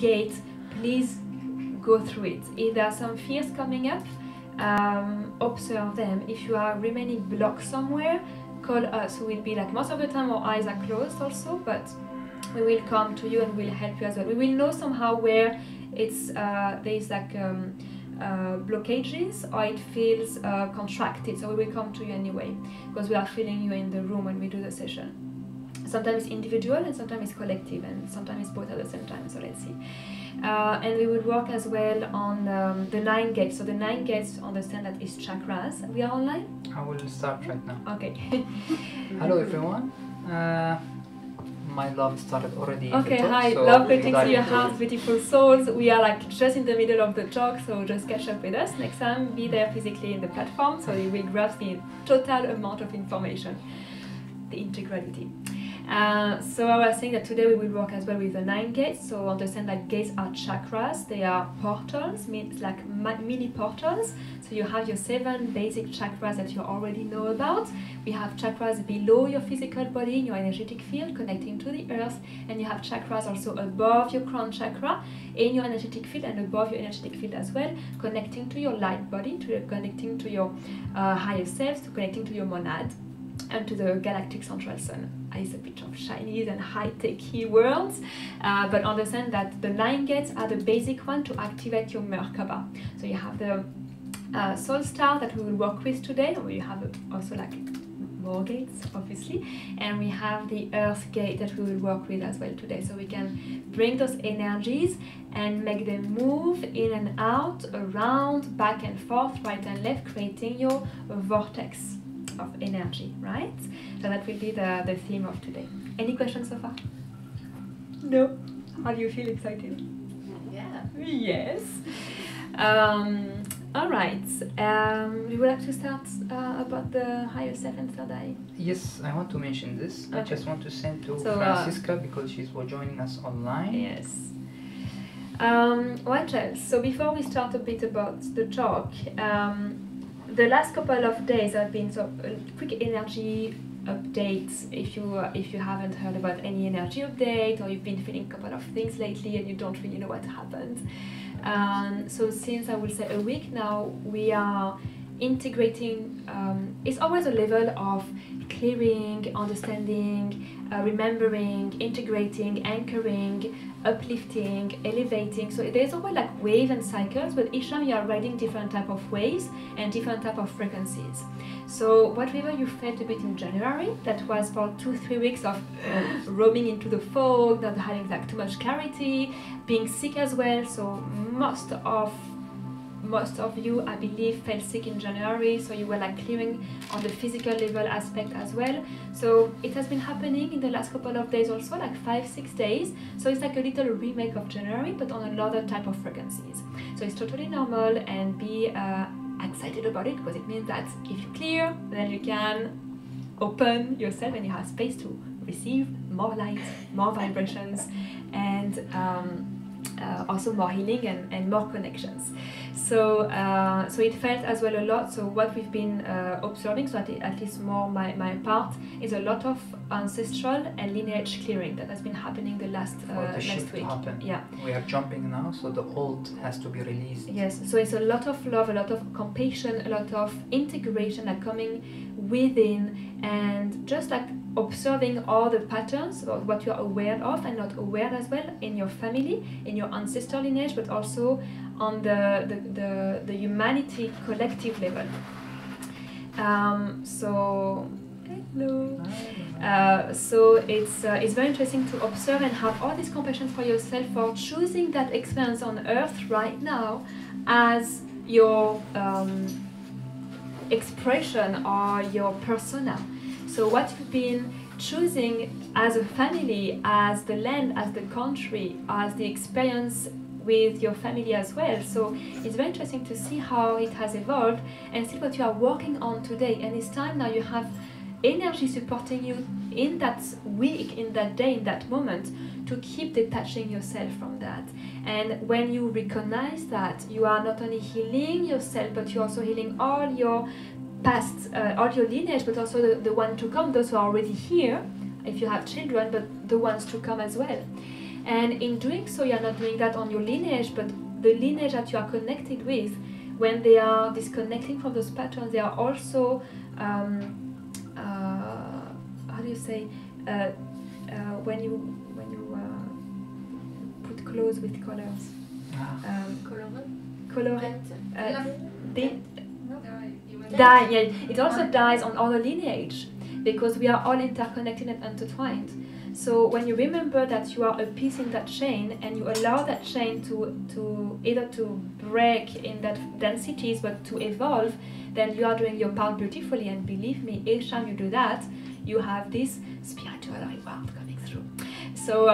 gate, please go through it. If there are some fears coming up, observe them. If you are remaining blocked somewhere, call us. We will be like, most of the time our eyes are closed also, but we will come to you and we'll help you as well. We will know somehow where it's there's like blockages or it feels contracted, so we will come to you anyway, because we are feeling you in the room when we do the session. Sometimes it's individual and sometimes it's collective, and sometimes it's both at the same time, so let's see. And we would work as well on the 9 gates. So the 9 gates, understand that is chakras. We are online? I will start right now. Okay. Hello everyone. My love started already. Okay, in the talk, hi, so love greetings to your hearts, beautiful souls. We are like just in the middle of the talk, so just catch up with us. Next time, be there physically in the platform, so you will grasp the total amount of information, the integrality. So I was saying that today we will work as well with the 9 gates. So understand that gates are chakras, they are portals, means like mini portals. So you have your 7 basic chakras that you already know about. We have chakras below your physical body in your energetic field connecting to the earth, and you have chakras also above your crown chakra in your energetic field and above your energetic field as well, connecting to your light body, connecting to your higher self, connecting to your monad, and to the galactic central sun. It's a bit of Chinese and high-techy words, but understand that the 9 gates are the basic one to activate your Merkaba. So you have the soul star that we will work with today, or you have also like more gates obviously, and we have the earth gate that we will work with as well today, so we can bring those energies and make them move in and out, around, back and forth, right and left, creating your vortex of energy, right? So that will be the theme of today. Any questions so far? No? How do you feel? Excited? Yeah. Yes. All right. We would like to start about the higher self and third eye. Yes, I want to mention this. Okay. I just want to send to So, Francisca because she's joining us online. Yes. What else? So before we start a bit about the talk, the last couple of days have been so quick energy updates. If you haven't heard about any energy update, or you've been feeling a couple of things lately and you don't really know what happened. So since I will say a week now, we are integrating. It's always a level of clearing, understanding, remembering, integrating, anchoring, uplifting, elevating. So there's always like waves and cycles, but each time you are riding different type of waves and different type of frequencies. So whatever you felt a bit in January, that was for 2-3 weeks of roaming into the fog, not having like too much clarity, being sick as well. So most of you, I believe, felt sick in January, so you were like clearing on the physical level aspect as well. So it has been happening in the last couple of days also, like 5-6 days. So it's like a little remake of January, but on another type of frequencies. So it's totally normal, and be excited about it, because it means that if you clear, then you can open yourself and you have space to receive more light, more vibrations, and also more healing and more connections. So so it felt as well a lot. So what we've been observing, so at least more my part, is a lot of ancestral and lineage clearing that has been happening the last week. Yeah, we are jumping now, so the old has to be released. Yes, so it's a lot of love, a lot of compassion, a lot of integration like coming within, and just like observing all the patterns of what you are aware of and not aware as well in your family, in your ancestral lineage, but also on the humanity collective level. So hello. So it's very interesting to observe and have all this compassion for yourself for choosing that experience on Earth right now as your expression or your persona. So what you've been choosing as a family, as the land, as the country, as the experience with your family as well. So it's very interesting to see how it has evolved and see what you are working on today. And it's time now you have energy supporting you in that week, in that day, in that moment, to keep detaching yourself from that. And when you recognize that, you are not only healing yourself, but you're also healing all your past, all your lineage, but also the one to come, those who are already here, if you have children, but the ones to come as well. And in doing so, you are not doing that on your lineage, but the lineage that you are connected with, when they are disconnecting from those patterns, they are also, how do you say, when you put clothes with colors. Dye, yeah, it also dies on other lineage, because we are all interconnected and intertwined. So when you remember that you are a piece in that chain, and you allow that chain to either to break in that densities, but to evolve, then you are doing your part beautifully. And believe me, each time you do that, you have this spiritual reward coming through. So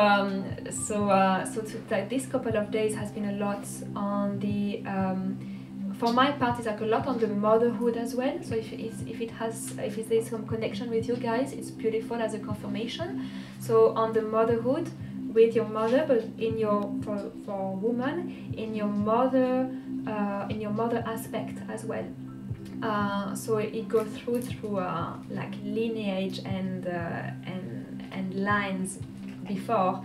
this couple of days has been a lot on the. For my part, it's like a lot on the motherhood as well. So if there's some connection with you guys, it's beautiful as a confirmation. So on the motherhood with your mother, but in your for woman, in your mother aspect as well. So it goes through like lineage and lines before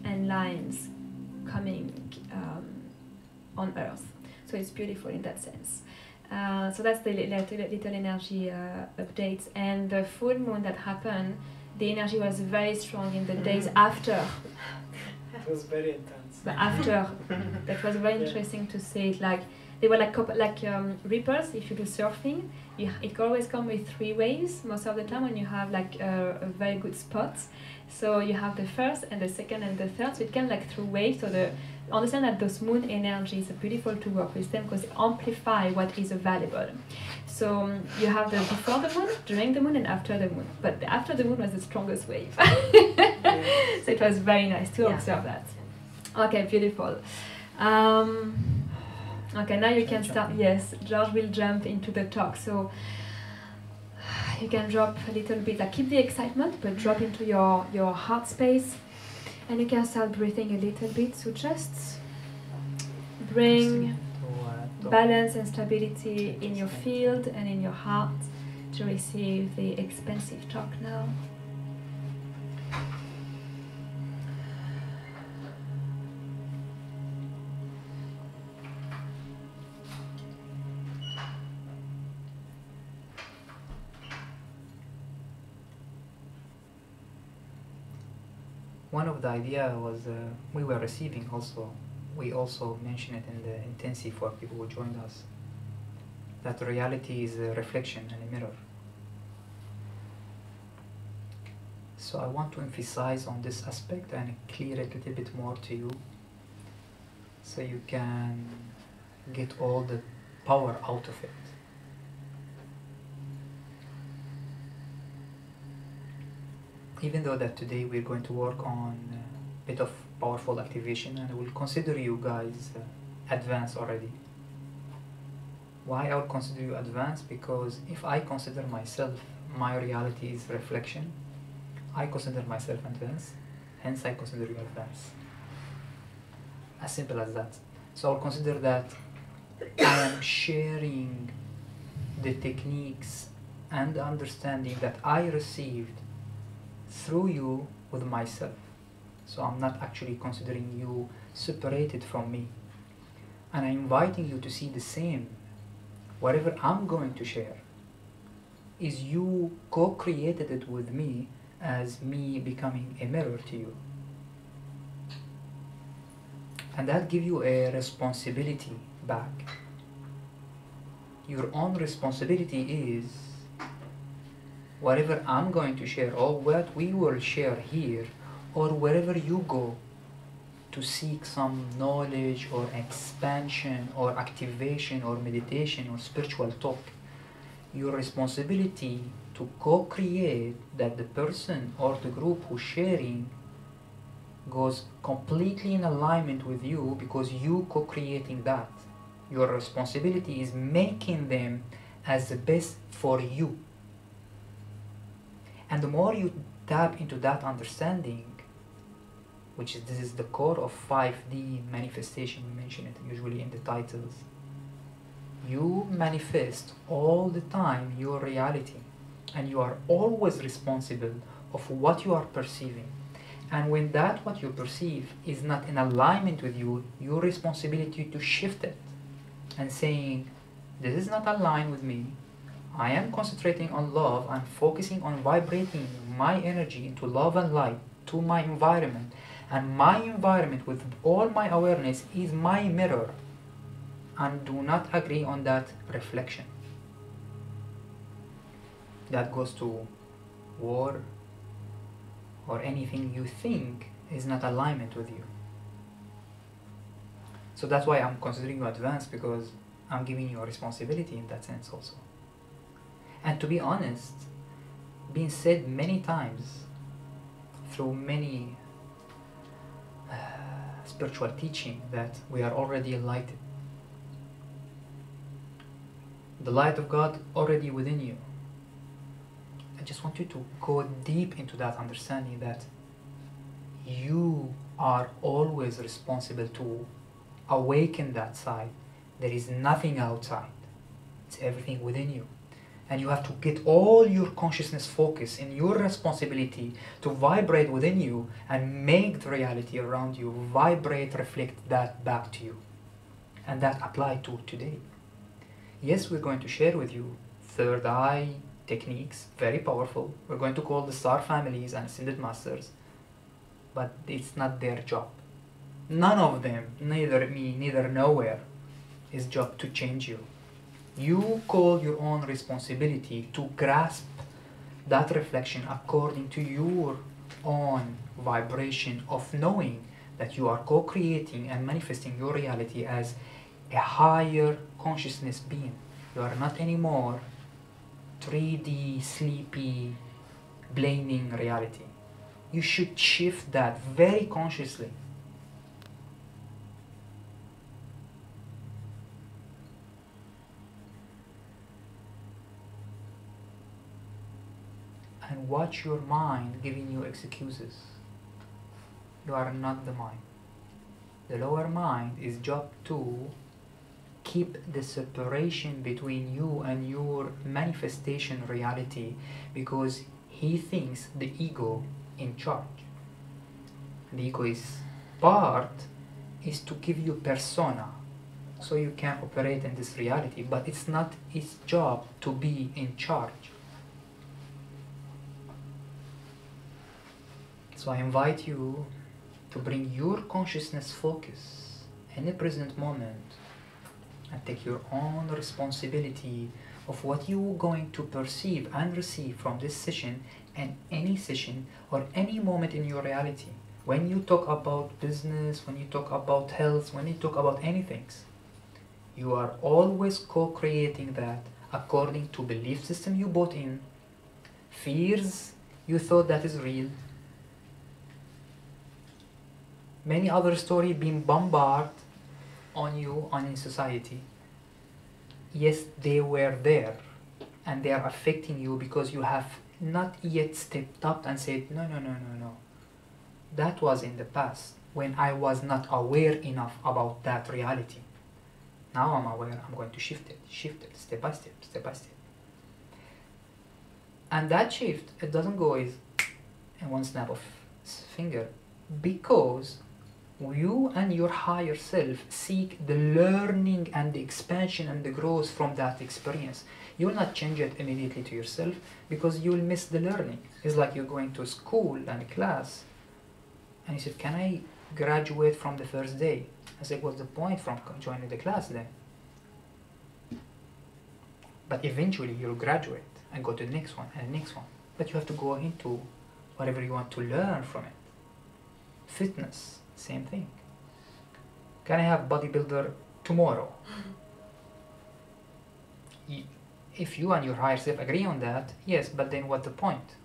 and lines coming on Earth. So it's beautiful in that sense. So that's the little energy updates. And the full moon that happened, the energy was very strong in the days after. It was very intense. But after, that was very interesting to see it. Like they were like ripples. If you do surfing, it always comes with 3 waves most of the time when you have like a very good spot. So you have the first and the second and the third. So it came like through waves. So understand that those moon energies are beautiful to work with them because they amplify what is available. So you have the before the moon, during the moon, and after the moon. But the after the moon was the strongest wave. So it was very nice to observe that. Okay, beautiful. Okay, now you can start. Yes, George will jump into the talk. So you can drop a little bit, like keep the excitement, but drop into your heart space. And you can start breathing a little bit, so just bring balance and stability in your field and in your heart to receive the expansive talk now. One of the idea was we were receiving also. We also mentioned it in the intensive for people who joined us. That reality is a reflection and a mirror. So I want to emphasize on this aspect and clear it a little bit more to you, so you can get all the power out of it. Even though that today we're going to work on a bit of powerful activation, and I will consider you guys advanced already. Why I will consider you advanced? Because if I consider myself, my reality is reflection, I consider myself advanced, hence I consider you advanced. As simple as that. So I'll consider that I am sharing the techniques and the understanding that I received through you with myself. So I'm not actually considering you separated from me. And I'm inviting you to see the same. Whatever I'm going to share is you co-created it with me as me becoming a mirror to you. And that gives you a responsibility back. Your own responsibility is whatever I'm going to share, or what we will share here, or wherever you go to seek some knowledge or expansion or activation or meditation or spiritual talk, your responsibility to co-create that the person or the group who's sharing goes completely in alignment with you, because you co-creating that. Your responsibility is making them as the best for you. And the more you tap into that understanding, which is, this is the core of 5D manifestation, we mention it usually in the titles, you manifest all the time your reality, and you are always responsible of what you are perceiving. And when that what you perceive is not in alignment with you, your responsibility to shift it and saying, this is not aligned with me. I am concentrating on love and focusing on vibrating my energy into love and light to my environment. And my environment with all my awareness is my mirror. And do not agree on that reflection. That goes to war or anything you think is not alignment with you. So that's why I'm considering you advanced, because I'm giving you a responsibility in that sense also. And to be honest, being said many times through many spiritual teaching that we are already enlightened. The light of God already within you. I just want you to go deep into that understanding that you are always responsible to awaken that side. There is nothing outside. It's everything within you. And you have to get all your consciousness focus in your responsibility to vibrate within you and make the reality around you vibrate, reflect that back to you. And that apply to today. Yes, we're going to share with you third eye techniques, very powerful. We're going to call the star families and ascended masters, but it's not their job. None of them, neither me, neither nowhere, is job to change you. You call your own responsibility to grasp that reflection according to your own vibration of knowing that you are co-creating and manifesting your reality as a higher consciousness being. You are not anymore 3D, sleepy, blaming reality. You should shift that very consciously. And watch your mind giving you excuses. You are not the mind. The lower mind is job to keep the separation between you and your manifestation reality, because he thinks the ego in charge. The ego is part is to give you persona so you can operate in this reality, but it's not its job to be in charge. So I invite you to bring your consciousness focus in the present moment and take your own responsibility of what you're going to perceive and receive from this session and any session or any moment in your reality. When you talk about business, when you talk about health, when you talk about anything, you are always co-creating that according to belief system you bought in, fears you thought that is real, many other stories being bombarded on you and in society. Yes, they were there and they are affecting you because you have not yet stepped up and said, no. That was in the past when I was not aware enough about that reality. Now I'm aware, I'm going to shift it step by step. And that shift, it doesn't go in one snap of finger, because you and your higher self seek the learning and the expansion and the growth from that experience. You will not change it immediately to yourself because you will miss the learning. It's like you're going to school and class and you said, can I graduate from the first day? I said, what's the point from joining the class then? But eventually you'll graduate and go to the next one and the next one. But you have to go into whatever you want to learn from it. Fitness, same thing. Can I have bodybuilder tomorrow? If you and your higher self agree on that, yes, but then what's the point?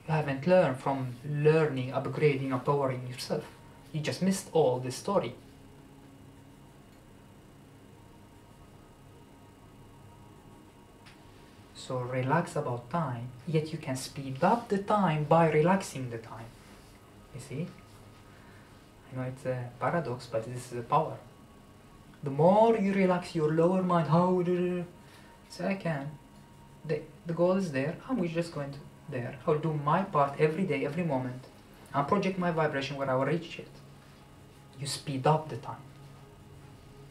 You haven't learned from learning, upgrading, empowering yourself. You just missed all the story. So relax about time, yet you can speed up the time by relaxing the time. You see? I know it's a paradox, but this is a power. The more you relax your lower mind, how do so I can. The goal is there, I'm just going to there. I'll do my part every day, every moment. and project my vibration where I will reach it. You speed up the time.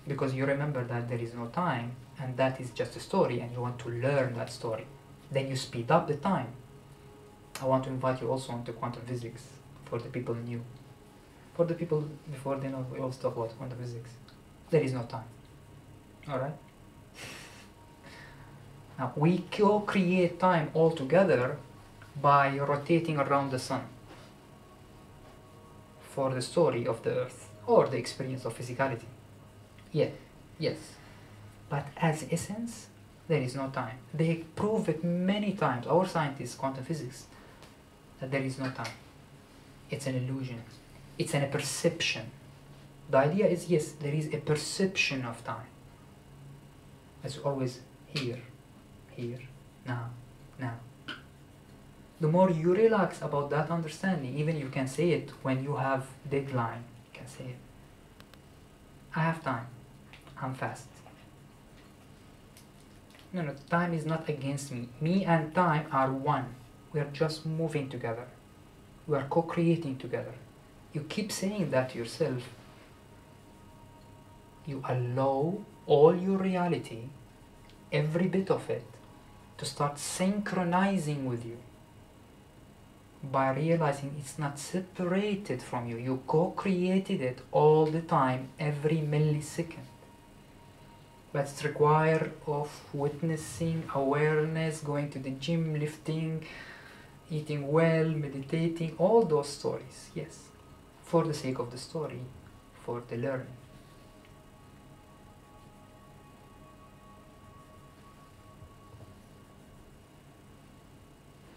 Because you remember that there is no time, and that is just a story, and you want to learn that story. Then you speed up the time. I want to invite you also into quantum physics, for the people new. For the people before they know, we always talk about quantum physics. There is no time. Alright? Now, we co-create time all together by rotating around the sun for the story of the earth or the experience of physicality. Yeah, yes. But as essence, there is no time. They prove it many times, our scientists, quantum physics, that there is no time. It's an illusion. It's a perception. The idea is, yes, there is a perception of time. It's always here, here, now, now. The more you relax about that understanding, even you can say it when you have deadline, you can say it. I have time. I'm fast. No, time is not against me. Me and time are one. We are just moving together. We are co-creating together. You keep saying that to yourself. You allow all your reality, every bit of it, to start synchronizing with you. By realizing it's not separated from you. You co-created it all the time, every millisecond. But it's required of witnessing, awareness, going to the gym, lifting, eating well, meditating, all those stories, yes. For the sake of the story, for the learning.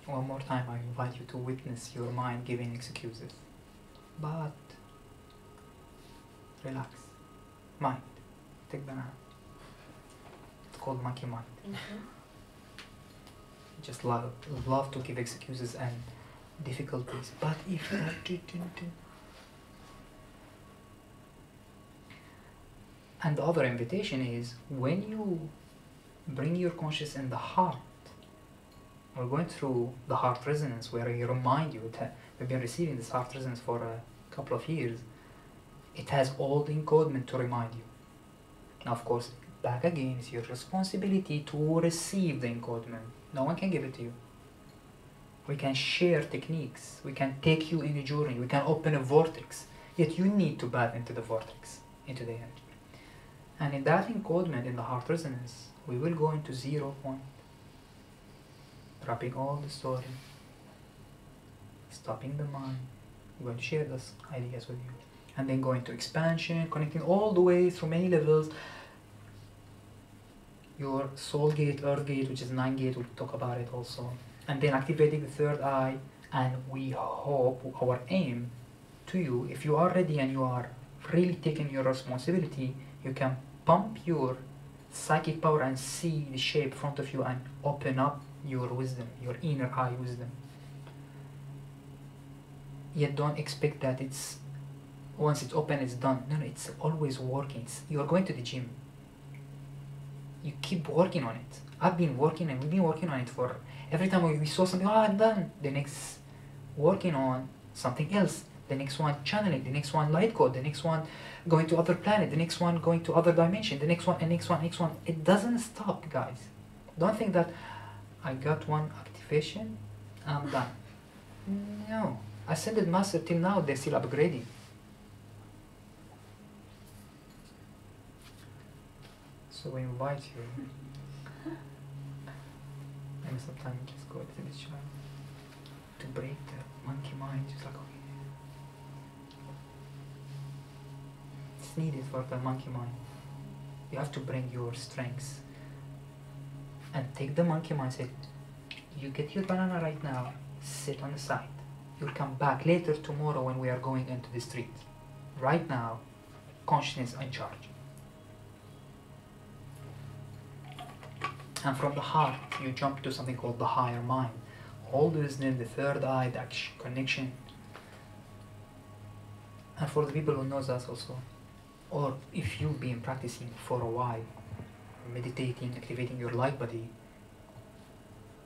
One more time, I invite you to witness your mind giving excuses. But relax. Mind. Take banana. It's called monkey mind. Just love to give excuses and difficulties. But if and the other invitation is when you bring your conscious in the heart. We're going through the heart resonance where I remind you that we've been receiving this heart resonance for a couple of years. It has all the encodement to remind you. Now, of course, back again, it's your responsibility to receive the encodement. No one can give it to you. We can share techniques. We can take you in a journey. We can open a vortex. Yet you need to bathe into the vortex, into the energy. And in that encodement, in the heart resonance, we will go into 0 point. Dropping all the story, stopping the mind. I'm going to share those ideas with you. And then going to expansion, connecting all the way through many levels. Your soul gate, earth gate, which is 9 gate, we'll talk about it also. And then activating the third eye. And we hope, our aim to you, if you are ready and you are really taking your responsibility, you can pump your psychic power and see the shape in front of you and open up your wisdom, your inner eye wisdom. Yet don't expect that it's once it's open it's done. No, it's always working. You're going to the gym. You keep working on it. I've been working and we've been working on it for every time we saw something, oh, I'm done. The next working on something else. The next one channeling, the next one light code, the next one going to other planet, the next one going to other dimension, the next one and next one, next one. It doesn't stop, guys. Don't think that I got one activation, I'm done. No. Ascended Master till now, they're still upgrading. So we invite you. And sometimes just go a little bit shy. To break the monkey mind, just like, okay. It's needed for the monkey mind. You have to bring your strengths. And take the monkey mindset. You get your banana right now, sit on the side. You'll come back later tomorrow when we are going into the street. Right now, consciousness in charge. And from the heart, you jump to something called the higher mind. Hold the wisdom, the third eye, the connection. And for the people who knows us also, or if you've been practicing for a while, meditating, activating your light body,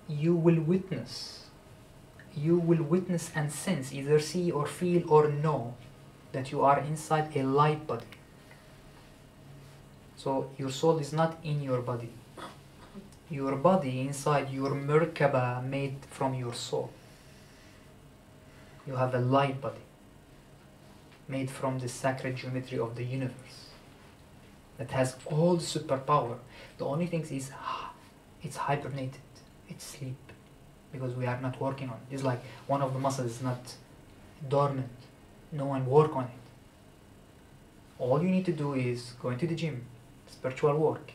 you will witness you will witness and sense, either see or feel or know, that you are inside a light body. So your soul is not in your body. Your body inside your Merkaba made from your soul. You have a light body made from the sacred geometry of the universe that has all the superpower. The only thing is it's hibernated, it's sleep, because we are not working on it. It's like one of the muscles is not dormant, no one work on it. All you need to do is go into the gym, spiritual work,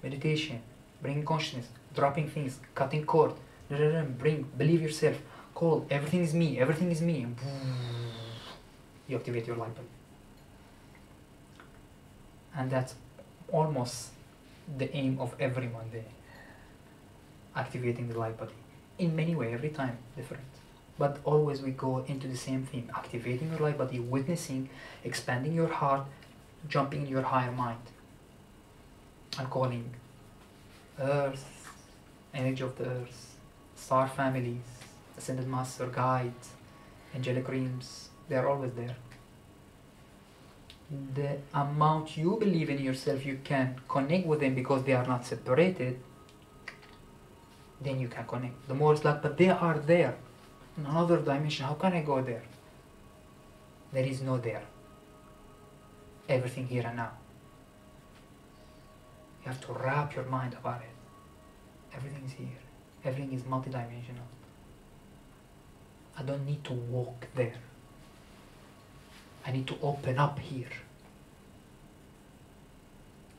meditation, bring consciousness, dropping things, cutting cord, believe yourself, call, everything is me, everything is me. You activate your light body. And that's almost the aim of everyone there. Activating the light body. In many ways, every time different. But always we go into the same theme. Activating your light body, witnessing, expanding your heart, jumping in your higher mind. And calling Earth, energy of the Earth, star families, ascended master, guides, angelic realms, they are always there. The amount you believe in yourself, you can connect with them because they are not separated, then you can connect. The more it's like, but they are there in another dimension, how can I go there? There is no there. Everything here and now. You have to wrap your mind about it. Everything is here. Everything is multidimensional. I don't need to walk there. I need to open up here.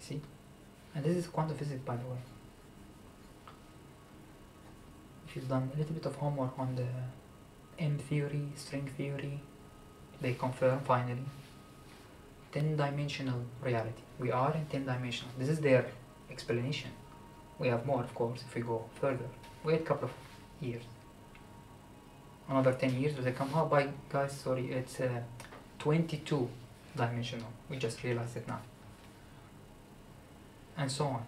See? And this is quantum physics, by the way. If you've done a little bit of homework on the M theory, string theory, they confirm finally 10-dimensional reality. We are in 10-dimensional. This is their explanation. We have more, of course, if we go further. Wait a couple of years. Another 10 years, do they come out by, guys, sorry, it's 22-dimensional. We just realized it now. And so on.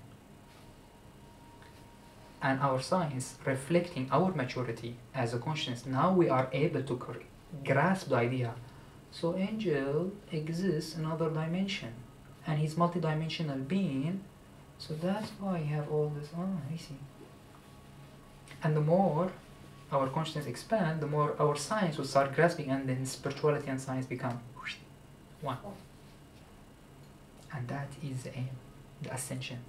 And our science reflecting our maturity as a consciousness, now we are able to grasp the idea. So angel exists in another dimension, and he's multidimensional being, so that's why you have all this. Oh, I see. And the more our consciousness expand, the more our science will start grasping, and then spirituality and science become one. And that is the aim, the ascension.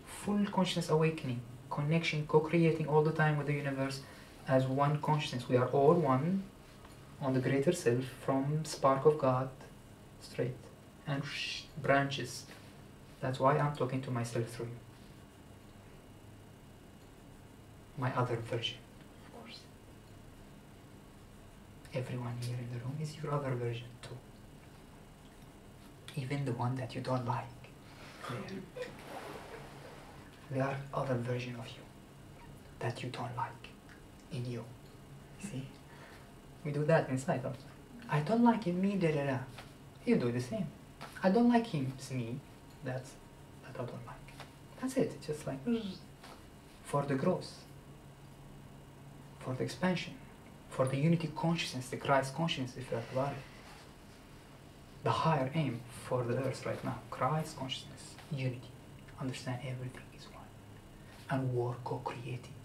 Full consciousness awakening, connection, co-creating all the time with the universe as one consciousness. We are all one on the greater self, from spark of God straight, and branches. That's why I'm talking to myself through you. My other version, of course. Everyone here in the room is your other version too. Even the one that you don't like. There are other version of you that you don't like in you. See? We do that inside also. I don't like him, me, da da da. You do the same. I don't like him, it's me. That I don't like. That's it. It's just like for the growth, for the expansion, for the unity consciousness, the Christ consciousness, if you about it. The higher aim for the earth right now, Christ consciousness, unity. Understand everything is one. And work co-creating.